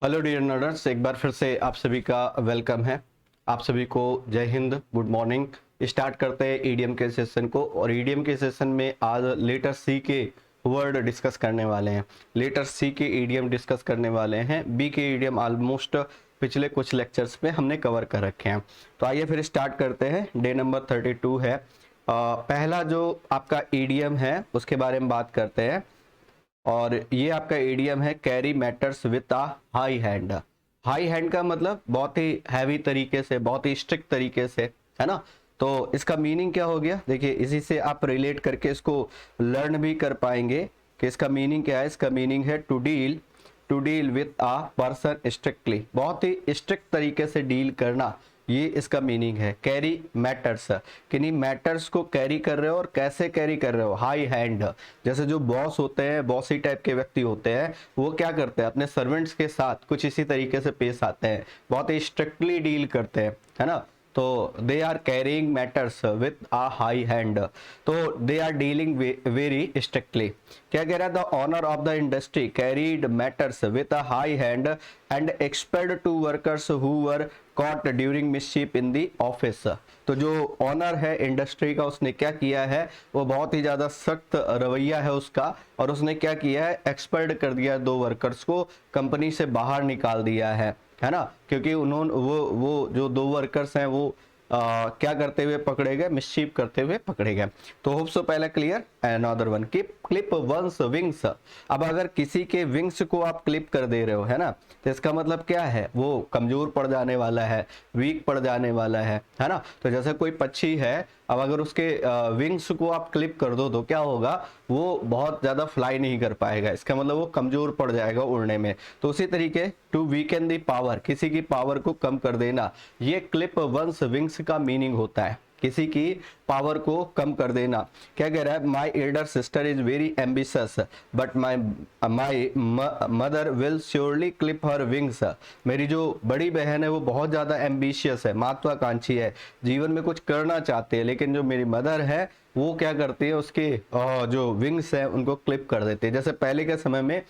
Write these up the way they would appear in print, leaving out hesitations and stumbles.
Hello dear nerds, एक बार फिर से आप सभी का वेलकम है। आप सभी को जय हिंद, गुड मॉर्निंग। स्टार्ट करते हैं ईडीएम के सेशन को। और ईडीएम के सेशन में आज लेटर सी के वर्ड डिस्कस करने वाले हैं। लेटर सी के ईडीएम डिस्कस करने वाले हैं। बी के ईडीएम ऑलमोस्ट पिछले कुछ लेक्चर्स में हमने कवर कर रखे हैं। तो आइए फिर स्टार्ट करते हैं। डे नंबर 32 है। पहला जो आपका ईडीएम है उसके बारे में बात करते हैं। और ये आपका ईडीएम है, carry matters with a high hand. High hand का मतलब बहुत ही हैवी तरीके से, बहुत ही स्ट्रिक्ट तरीके से, है ना। तो इसका मीनिंग क्या हो गया, देखिए इसी से आप रिलेट करके इसको लर्न भी कर पाएंगे कि इसका मीनिंग क्या है। इसका मीनिंग है to deal with a person strictly, बहुत ही स्ट्रिक्ट तरीके से डील करना, ये इसका मीनिंग है। कैरी मैटर्स, किन्हीं मैटर्स को कैरी कर रहे हो और कैसे कैरी कर रहे हो, हाई हैंड। जैसे जो बॉस होते हैं, बॉसी टाइप के व्यक्ति होते हैं, वो क्या करते हैं, अपने सर्वेंट्स के साथ कुछ इसी तरीके से पेश आते हैं, बहुत ही स्ट्रिक्टली डील करते हैं, है ना। तो they are carrying matters with a high hand, तो they are dealing very strictly. क्या कह रहा है, the owner of the industry carried matters with a high hand and expelled two workers who were caught during mishap in the office. तो जो honour है industry का, उसने क्या किया है, वो बहुत ही ज्यादा सख्त रवैया है उसका, और उसने क्या किया है, एक्सपर्ड कर दिया दो वर्कर्स को, कंपनी से बाहर निकाल दिया है ना। क्योंकि उन्होंने वो जो दो वर्कर्स हैं वो क्या करते हुए पकड़े गए, मिसशीप करते हुए पकड़े गए। तो होप सो पहला clear. Another one, clip one's wings. अब अगर किसी के विंग्स को आप क्लिप कर दे रहे हो, है ना, तो इसका मतलब क्या है, वो कमजोर पड़ जाने वाला है, वीक पड़ जाने वाला है ना। तो जैसे कोई पक्षी है, अब अगर उसके विंग्स को आप क्लिप कर दो तो क्या होगा, वो बहुत ज्यादा फ्लाई नहीं कर पाएगा, इसका मतलब वो कमजोर पड़ जाएगा उड़ने में। तो उसी तरीके टू वीकन दी पावर, किसी की पावर को कम कर देना, ये क्लिप वंस विंग्स का मीनिंग होता है, किसी की पावर को कम कर देना। क्या कह रहा है, my elder sister is very ambitious but my mother will surely clip her wings. मेरी जो बड़ी बहन है वो बहुत ज्यादा एम्बिशियस है, महत्वाकांक्षी है, जीवन में कुछ करना चाहते हैं, लेकिन जो मेरी मदर है वो क्या करती है, उसके जो विंग्स है उनको क्लिप कर देते हैं। जैसे पहले के समय में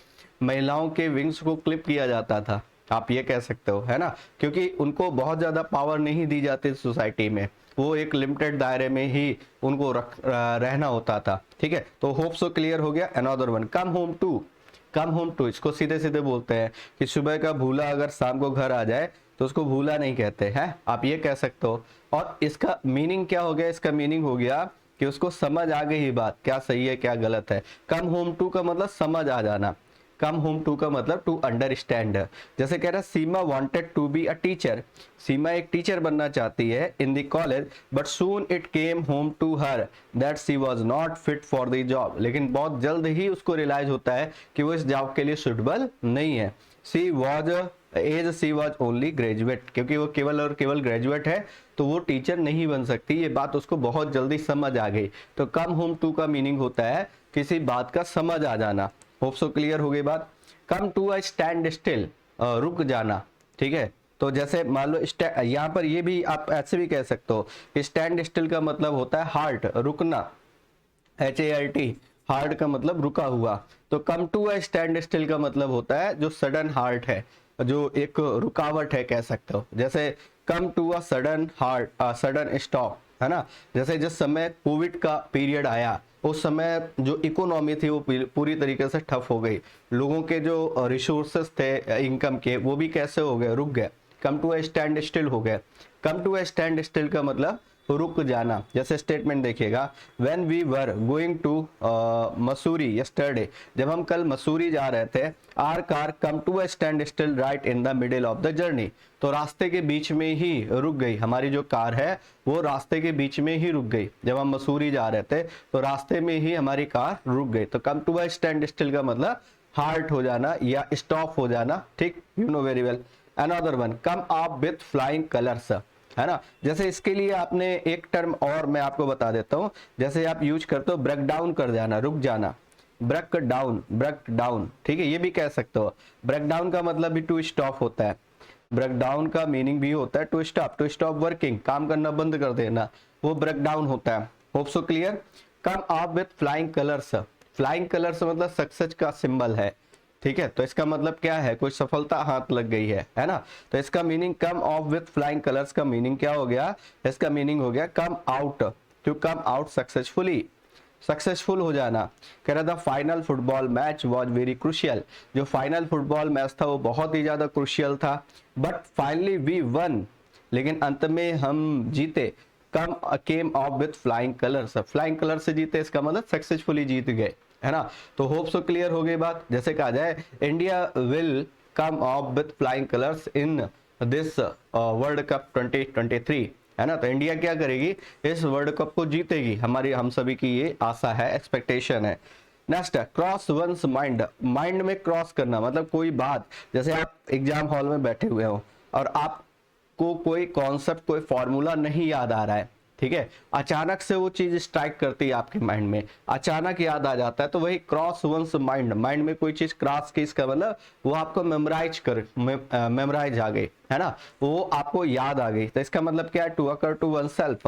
महिलाओं के विंग्स को क्लिप किया जाता था, आप ये कह सकते हो, है ना। क्योंकि उनको बहुत ज्यादा पावर नहीं दी जाती सोसाइटी में, वो एक लिमिटेड दायरे में ही उनको रहना होता था। ठीक है, तो होप सो क्लियर हो गया। Another one, come home to, इसको सीधे सीधे बोलते हैं कि सुबह का भूला अगर शाम को घर आ जाए तो उसको भूला नहीं कहते हैं, आप ये कह सकते हो। और इसका मीनिंग क्या हो गया, इसका मीनिंग हो गया कि उसको समझ आ गई ही बात, क्या सही है क्या गलत है। कम होम टू का मतलब समझ आ जाना, कम होम टू का मतलब टू अंडरस्टैंड। जैसे कह रहा, Seema wanted to be a teacher, Seema एक टीचर बनना चाहती है in the college, but soon it came home to her that she was not fit for the job. लेकिन बहुत जल्द ही उसको रियलाइज होता है कि वो इस जॉब के लिए सुटेबल नहीं है। शी वाज ओनली ग्रेजुएट, क्योंकि वो केवल और केवल ग्रेजुएट है, तो वो टीचर नहीं बन सकती, ये बात उसको बहुत जल्दी समझ आ गई। तो कम होम टू का मीनिंग होता है किसी बात का समझ आ जाना। होप सो क्लियर हो गई बात। Come to a standstill, रुक जाना। ठीक है, तो जैसे मान लो यहाँ पर ये भी आप ऐसे भी कह सकते हो कि स्टैंड स्टिल का मतलब होता है हार्ट, रुकना, HART, हार्ट का मतलब रुका हुआ। तो come to a standstill का मतलब होता है जो सडन हार्ट है, जो एक रुकावट है कह सकते हो। जैसे come to a sudden heart, sudden stop, है ना। जैसे जिस समय कोविड का पीरियड आया, उस समय जो इकोनॉमी थी वो पूरी तरीके से ठप हो गई, लोगों के जो रिसोर्सेस थे इनकम के, वो भी कैसे हो गए, रुक गए, come to a standstill हो गए। Come to a standstill का मतलब रुक जाना। जैसे स्टेटमेंट देखिएगा, when we were going to Mussoorie yesterday, जब हम कल मसूरी जा रहे थे, our car come to a standstill right in the middle of the journey, तो रास्ते के बीच में ही रुक गई, हमारी जो कार है वो रास्ते के बीच में ही रुक गई। जब हम मसूरी जा रहे थे तो रास्ते में ही हमारी कार रुक गई। तो come to a standstill का मतलब हार्ट हो जाना या स्टॉप हो जाना। ठीक, you know very well. Another one, come up with flying colours, है ना। जैसे इसके लिए आपने एक टर्म और मैं आपको बता देता हूं, जैसे आप यूज करते हो ब्रेक डाउन कर जाना, रुक जाना, ब्रेक डाउन, ठीक है, ये भी कह सकते हो। ब्रेक डाउन का मतलब भी टू स्टॉप होता है, ब्रेक डाउन का मीनिंग भी होता है टू स्टॉप वर्किंग, काम करना बंद कर देना, वो ब्रेक डाउन होता है। Hope so clear. Come up with flying colours, flying colours मतलब सक्सेस का सिंबल है, ठीक है, तो इसका मतलब क्या है, कोई सफलता हाथ लग गई है ना। तो इसका meaning come off with flying colours का मीनिंग क्या हो गया, इसका मीनिंग हो गया come out, to come out successfully, successful हो जाना। कह रहा था final football match was very crucial, जो फाइनल फुटबॉल मैच था वो बहुत ही ज्यादा क्रूशियल था। बट फाइनली वी वन, लेकिन अंत में हम जीते। Come came off with flying colours, flying colour से जीते, इसका मतलब सक्सेसफुली जीत गए, है ना। तो होप सो क्लियर हो गई बात। जैसे कहा जाए India will come off with flying colours in this world cup 2023, है ना। तो इंडिया क्या करेगी, इस वर्ल्ड कप को जीतेगी, हमारी हम सभी की ये आशा है, एक्सपेक्टेशन है। नेक्स्ट है क्रॉस वंस माइंड, माइंड में क्रॉस करना मतलब कोई बात, जैसे आप एग्जाम हॉल में बैठे हुए हो और आपको कोई कॉन्सेप्ट, कोई फॉर्मूला नहीं याद आ रहा है, ठीक है, अचानक से वो चीज स्ट्राइक करती है आपके माइंड में, अचानक याद आ जाता है, तो वही क्रॉस वंस माइंड, माइंड में कोई चीज क्रॉस की, इसका मतलब वो आपको मेमोराइज आ गई, है ना, वो आपको याद आ गई। तो इसका मतलब क्या है, to occur to oneself,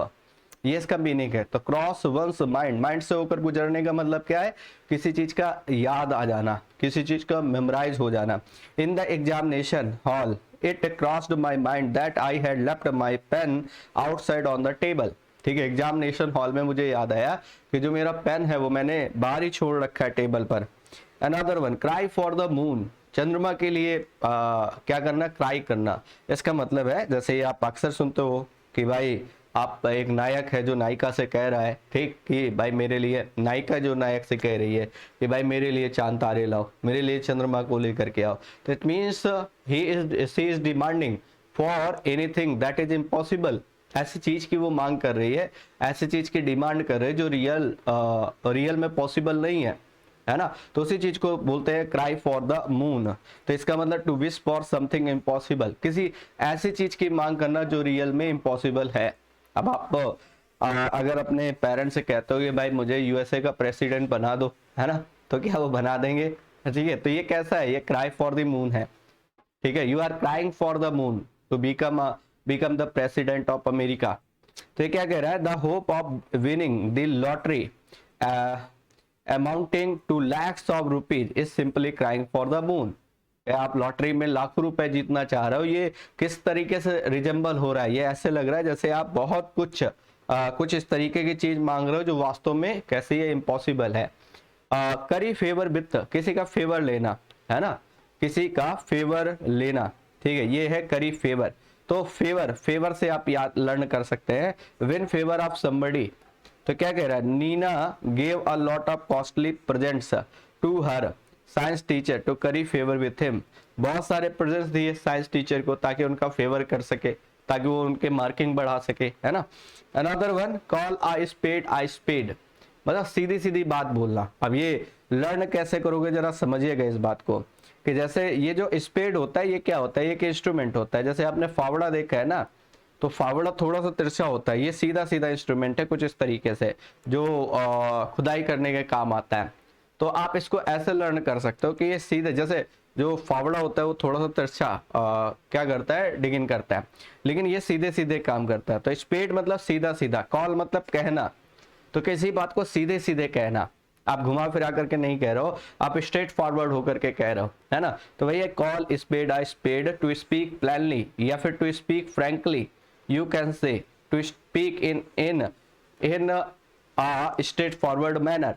ये इसका मीनिंग है। तो क्रॉस वंस माइंड, माइंड से होकर गुजरने का मतलब क्या है, किसी चीज का याद आ जाना, किसी चीज का मेमोराइज हो जाना। In the examination hall it crossed my mind that I had left my pen outside on the table, ठीक है, एग्जामिनेशन हॉल में मुझे याद आया कि जो मेरा पेन है वो मैंने बाहर ही छोड़ रखा है टेबल पर। Another one cry for the moon, चंद्रमा के लिए क्या करना, क्राई करना। इसका मतलब है जैसे आप अक्सर सुनते हो कि भाई आप, एक नायक है जो नायिका से कह रहा है, ठीक, कि भाई मेरे लिए, नायिका जो नायक से कह रही है कि भाई मेरे लिए चांद तारे लाओ, मेरे लिए चंद्रमा को लेकर के आओ। तो it means she is demanding for anything that is impossible, ऐसी चीज की वो मांग कर रही है, ऐसी चीज की डिमांड कर रही है जो रियल में पॉसिबल नहीं है ना। तो उसी चीज को बोलते हैं क्राई फॉर द मून। तो इसका मतलब to wish for something impossible, किसी ऐसी चीज की मांग करना जो रियल में इम्पॉसिबल है। अब आप अगर अपने पेरेंट्स से कहते हो कि भाई मुझे यूएसए का प्रेसिडेंट बना दो, है ना, तो क्या वो बना देंगे, ठीक है। तो ये कैसा है, ये क्राई फॉर द मून है, ठीक है, you are crying for the moon to become the president of America. तो ये क्या कह रहा है, the hope of winning the lottery amounting to lakhs of rupees is simply crying for the moon. आप लॉटरी में लाखों रुपए जीतना चाह रहे हो, ये किस तरीके से रिजेंबल हो रहा है, ये ऐसे लग रहा है जैसे आप बहुत कुछ इस तरीके की चीज मांग रहे हो जो वास्तव में कैसी है, इम्पॉसिबल है। करी फेवर वित्त, किसी का फेवर लेना, है ना, किसी का फेवर लेना, ठीक है, ये है करी फेवर। तो फेवर से आप याद लर्न कर सकते हैं, विन फेवर ऑफ समबडी। तो क्या कह रहा है, Neena gave a lot of costly presents to her science teacher to curry favour with him, बहुत सारे प्रेजेंट्स दिए साइंस टीचर को ताकि उनका फेवर कर सके, ताकि वो उनके मार्किंग बढ़ा सके, है ना। अनदर वन कॉल आई स्पेड, मतलब सीधी सीधी बात बोलना। अब ये लर्न कैसे करोगे, जरा समझिएगा इस बात को, कि जैसे ये जो स्पेड होता है ये क्या होता है, ये एक इंस्ट्रूमेंट होता है। जैसे आपने फावड़ा देखा है ना, तो फावड़ा थोड़ा सा तिरछा होता है, ये सीधा सीधा इंस्ट्रूमेंट है कुछ इस तरीके से, जो खुदाई करने के काम आता है। तो आप इसको ऐसे लर्न कर सकते हो कि ये सीधे, जैसे जो फावड़ा होता है वो थोड़ा सा तिरछा क्या करता है, डिगिंग करता है, लेकिन ये सीधे सीधे काम करता है। तो स्पेड मतलब सीधा सीधा, कॉल मतलब कहना, तो किसी बात को सीधे सीधे कहना, आप घुमा फिरा करके नहीं कह रहे हो, आप स्ट्रेट फॉरवर्ड होकर के कह रहे हो, है ना। तो वही है call spade I spade, to speak plainly या फिर to speak frankly, you can say to speak in a straightforward manner.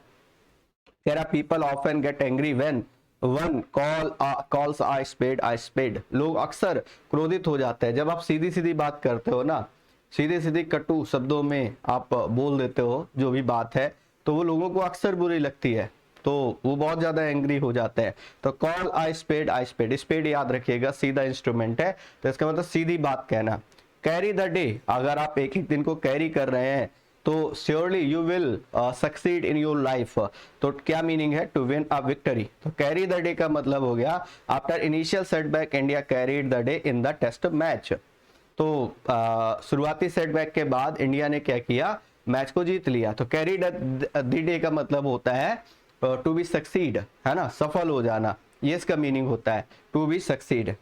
कह रहा people often get angry when one calls I spade, लोग अक्सर क्रोधित हो जाते हैं जब आप सीधी सीधी बात करते हो ना, सीधे सीधे कटु शब्दों में आप बोल देते हो जो भी बात है, तो वो लोगों को अक्सर बुरी लगती है, तो वो बहुत ज्यादा एंग्री हो जाते हैं। तो कॉल आई स्पेड, स्पेड याद रखिएगा सीधा इंस्ट्रूमेंट है, तो इसका मतलब सीधी बात कहना। कैरी द डे, अगर आप एक एक दिन को कैरी कर रहे हैं तो surely you will succeed in your life. तो क्या मीनिंग है, टू विन अ विक्ट्री। तो कैरी द डे का मतलब हो गया after initial setback India carried the day in the test match. तो शुरुआती सेटबैक के बाद इंडिया ने क्या किया, मैच को जीत लिया। तो कैरी द डे का मतलब होता है टू बी सक्सीड, है ना, सफल हो जाना, ये इसका मीनिंग होता है to be succeed.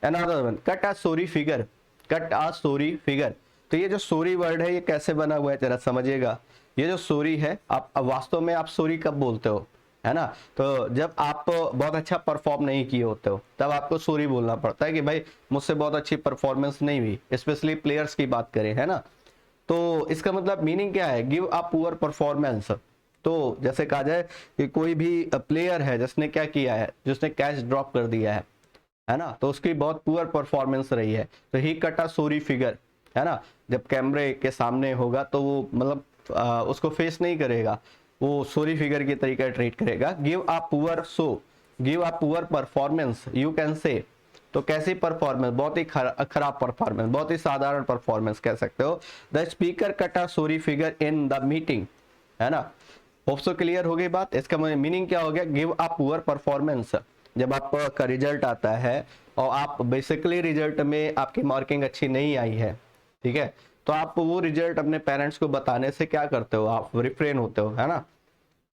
Another one cut a sorry figure, cut a sorry figure. तो ये जो सॉरी वर्ड है ये कैसे बना हुआ है जरा समझिएगा। ये जो सॉरी है, आप वास्तव में आप सॉरी कब बोलते हो, है ना। तो जब आप बहुत अच्छा परफॉर्म नहीं किए होते हो तब आपको सॉरी बोलना पड़ता है कि भाई मुझसे बहुत अच्छी परफॉर्मेंस नहीं हुई, स्पेशली प्लेयर्स की बात करें, है ना। तो इसका मतलब मीनिंग क्या है, गिव अ पुअर परफॉर्मेंस। तो जैसे कहा जाए कि कोई भी प्लेयर है जिसने क्या किया है, जिसने कैच ड्रॉप कर दिया है ना, तो उसकी बहुत पुअर परफॉर्मेंस रही है, तो ही कट अ सॉरी फिगर, है ना। जब कैमरे के सामने होगा तो वो मतलब उसको फेस नहीं करेगा, वो सॉरी फिगर की तरीके ट्रीट करेगा। Give a poor, so give a poor performance you can से। तो कैसी परफॉर्मेंस, बहुत ही खराब परफॉर्मेंस, बहुत ही साधारण परफॉर्मेंस कह सकते हो। The speaker cut a sorry figure in the meeting, है ना। होप सो क्लियर हो गई बात। इसका मीनिंग क्या हो गया, गिव अ पुअर परफॉर्मेंस। जब आपका रिजल्ट आता है और आप बेसिकली रिजल्ट में आपकी मार्किंग अच्छी नहीं आई है, ठीक है, तो आप वो रिजल्ट अपने पेरेंट्स को बताने से क्या करते हो, आप रिफ्रेन होते हो, है ना।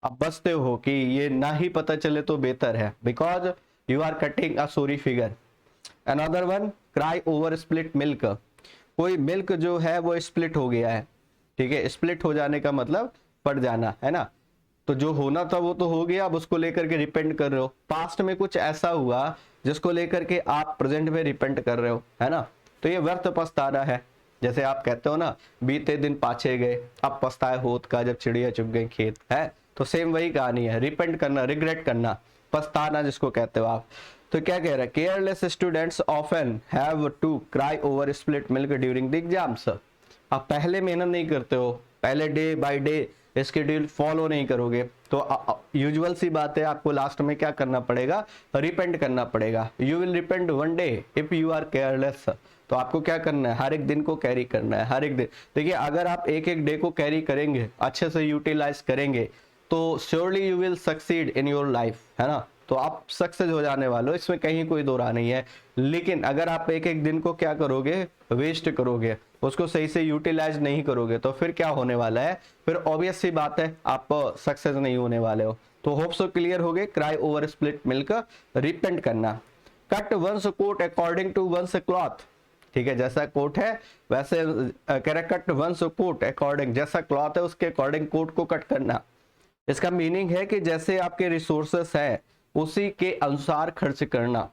आप बचते हो कि ये ना ही पता चले तो बेहतर है, because you are cutting a sorry figure. Another one, cry over split milk. कोई मिल्क जो है वो स्प्लिट हो गया है, ठीक है, स्प्लिट हो जाने का मतलब पड़ जाना, है ना। तो जो होना था वो तो हो गया, अब उसको लेकर के रिपेंट कर रहे हो। पास्ट में कुछ ऐसा हुआ जिसको लेकर के आप प्रेजेंट में रिपेंट कर रहे हो, है ना। तो ये व्यर्थ पछताना है। जैसे आप कहते हो ना, बीते दिन पाछे गए, अब पछताए होत का जब चिड़िया चुग गई खेत, है। तो सेम वही कहानी है, रिपेंट करना, रिग्रेट करना, पछताना जिसको कहते हो आप। तो क्या कह रहा है, careless students often have to cry over split milk during the exams. आप पहले मेहनत नहीं करते हो, पहले day by day schedule follow नहीं करोगे, तो यूजुअल सी बात है, आपको लास्ट में क्या करना पड़ेगा, रिपेंट करना पड़ेगा। You will repent one day if you are careless. तो आपको क्या करना है, हर एक दिन को कैरी करना है, हर एक दिन। देखिए अगर आप एक एक डे को कैरी करेंगे, अच्छे से यूटिलाइज करेंगे, तो surely you will succeed in your life, है ना। तो आप सक्सेस हो जाने वाले हो, इसमें कहीं कोई दो राह नहीं है। लेकिन अगर आप एक एक दिन को क्या करोगे, वेस्ट करोगे, उसको सही से यूटिलाइज नहीं करोगे, तो फिर क्या होने वाला है, फिर ऑब्वियस सी बात है आप सक्सेस नहीं होने वाले हो। तो होप सो क्लियर हो गए, cry over split milk, repent करना। Cut one's coat according to one's cloth, ठीक है, जैसा कोट है वैसे कट वंस कोट अकॉर्डिंग, जैसा क्लॉथ है उसके अकॉर्डिंग कोट को कट करना। इसका मीनिंग है कि जैसे आपके रिसोर्सेस है उसी के अनुसार खर्च करना,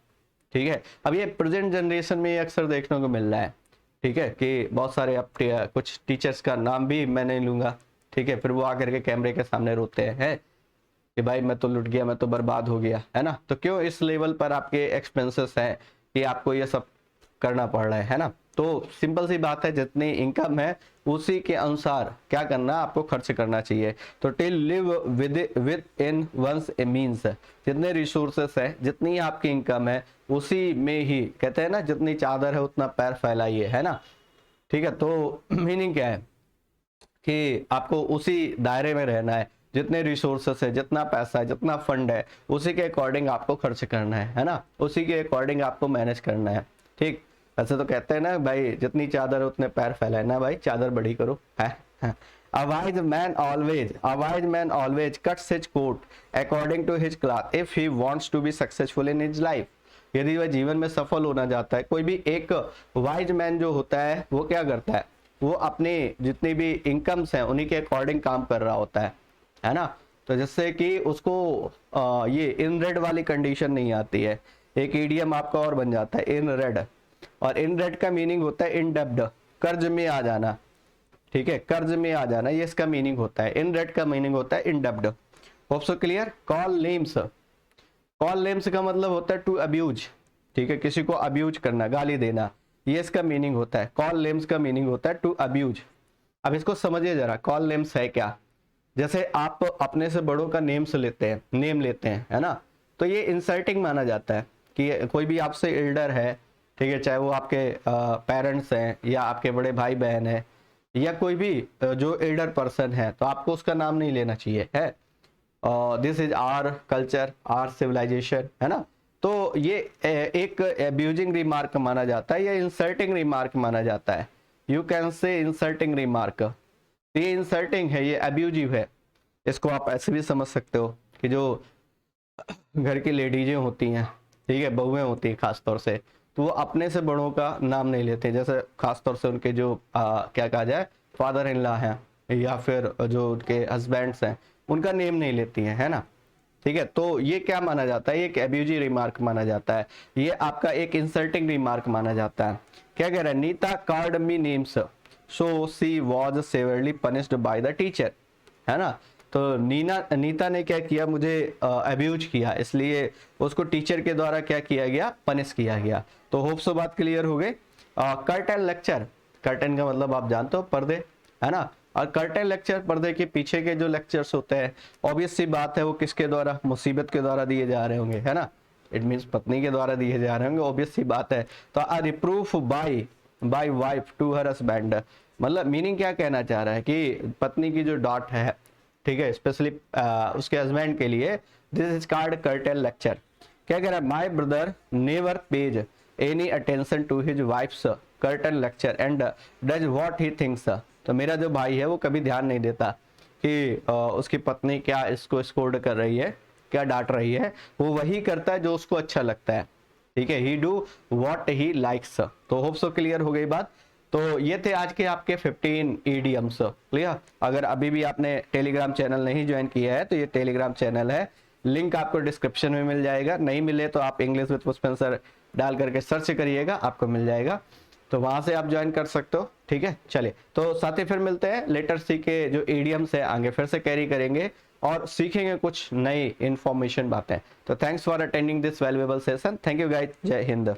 ठीक है। अब ये प्रेजेंट जनरेशन में अक्सर देखने को मिल रहा है, ठीक है, कि बहुत सारे अब कुछ टीचर्स का नाम भी मैं नहीं लूंगा, ठीक है, फिर वो आकर के कैमरे के सामने रोते हैं कि भाई मैं तो लुट गया, मैं तो बर्बाद हो गया, है ना। तो क्यों, इस लेवल पर आपके एक्सपेंसेस हैं कि आपको ये सब करना पड़ रहा है ना। तो सिंपल सी बात है, जितनी इनकम है उसी के अनुसार क्या करना, आपको खर्च करना चाहिए। तो till live with in one's means, जितने रिसोर्सेस है, जितनी आपकी इनकम है उसी में ही, कहते हैं ना जितनी चादर है उतना पैर फैलाइए, है ना। ठीक है, तो मीनिंग क्या है कि आपको उसी दायरे में रहना है, जितने रिसोर्सेस है, जितना पैसा है, जितना फंड है, उसी के अकॉर्डिंग आपको खर्च करना है ना, उसी के अकॉर्डिंग आपको मैनेज करना है। ठीक, ऐसे तो कहते हैं ना भाई, जितनी चादर उतने पैर फैलाए ना भाई, चादर बड़ी करो, है। A wise man always cuts his coat according to his cloth if he wants to be successful in his life। यदि वह जीवन में सफल होना चाहता है, कोई भी एक वाइज मैन जो होता है वो क्या करता है, वो अपने जितनी भी इनकम्स हैं उन्हीं के अकॉर्डिंग काम कर रहा होता है ना। तो जिससे कि उसको ये इन रेड वाली कंडीशन नहीं आती है। एक ईडियम आपका और बन जाता है, इन रेड। और इन रेड का मीनिंग होता है इन डेब्ट, कर्ज में आ जाना, ठीक है, कर्ज में आ जाना, ये इसका मीनिंग होता है। इन रेड का मीनिंग होता है इन डेब्ट। Hope so clear. Call names, call names का मतलब होता है टू अब्यूज, ठीक है, किसी को अब्यूज करना, गाली देना, ये इसका मीनिंग होता है। कॉल नेम्स का मीनिंग होता है टू अब्यूज। अब इसको समझिए जरा, कॉल नेम्स है क्या। जैसे आप अपने से बड़ों का नेम्स लेते हैं, नेम लेते हैं, है ना, तो ये इंसल्टिंग माना जाता है कि कोई भी आपसे एल्डर है, ठीक है, चाहे वो आपके पेरेंट्स हैं या आपके बड़े भाई बहन है या कोई भी जो एल्डर पर्सन है, तो आपको उसका नाम नहीं लेना चाहिए, है। This is our culture, our civilization, है ना। तो ये एक एब्यूजिंग रिमार्क माना जाता है या इंसल्टिंग रिमार्क माना जाता है। यू कैन से इंसल्टिंग रिमार्क, ये इंसल्टिंग है, ये अब्यूजिव है। इसको आप ऐसे भी समझ सकते हो कि जो घर की लेडीजें होती हैं, ठीक है, बहुएं होती हैं खास तौर से, तो वो अपने से बड़ों का नाम नहीं लेते। जैसे खास तौर से उनके जो क्या कहा जाए, फादर इन लॉ हैं या फिर जो उनके हस्बैंड्स हैं, उनका नेम नहीं लेती हैं, है ना। ठीक है, तो ये क्या माना जाता है, ये एक एब्यूजिव रिमार्क माना जाता है, ये आपका एक इंसल्टिंग रिमार्क माना जाता है। क्या कह रहा है, Neeta called me names so she was severely punished by the teacher, है ना। तो नीता ने क्या किया, मुझे अब्यूज किया, इसलिए उसको टीचर के द्वारा क्या किया गया, पनिश किया गया। तो होप सो बात क्लियर हो गई। कर्टन लेक्चर, कर्टन का मतलब आप जानते हो पर्दे, है ना। और कर्टन लेक्चर, पर्दे के पीछे के जो लेक्चर्स होते हैं, ऑब्वियस सी बात है वो किसके द्वारा, मुसीबत के द्वारा दिए जा रहे होंगे, है ना। इट मीन्स पत्नी के द्वारा दिए जा रहे होंगे, ऑब्वियस सी बात है। तो a reproof by wife to her husband, मतलब मीनिंग क्या कहना चाह रहा है कि पत्नी की जो डांट है, ठीक है, स्पेशली उसके हस्बैंड के लिए, this is called curtain lecture. क्या कह रहा है, my brother never pays any attention to his wife's curtain lecture and does what he thinks. तो मेरा जो भाई है वो कभी ध्यान नहीं देता कि उसकी पत्नी क्या इसको स्कोल्ड कर रही है, क्या डांट रही है, वो वही करता है जो उसको अच्छा लगता है, ठीक है, ही डू व्हाट ही लाइक्स। तो होप सो क्लियर हो गई बात। तो ये थे आज के आपके 15 ईडियम्स, क्लियर। अगर अभी भी आपने टेलीग्राम चैनल नहीं ज्वाइन किया है तो ये टेलीग्राम चैनल है, लिंक आपको डिस्क्रिप्शन में मिल जाएगा, नहीं मिले तो आप इंग्लिश विद पुष्पेंद्र सर डाल करके सर्च करिएगा, आपको मिल जाएगा, तो वहां से आप ज्वाइन कर सकते हो, ठीक है। चलिए, तो साथ ही फिर मिलते हैं, लेटर सी के जो ईडियम्स है आगे फिर से कैरी करेंगे और सीखेंगे कुछ नई इंफॉर्मेशन बातें। तो thanks for attending this valuable session, thank you guys, जय हिंद।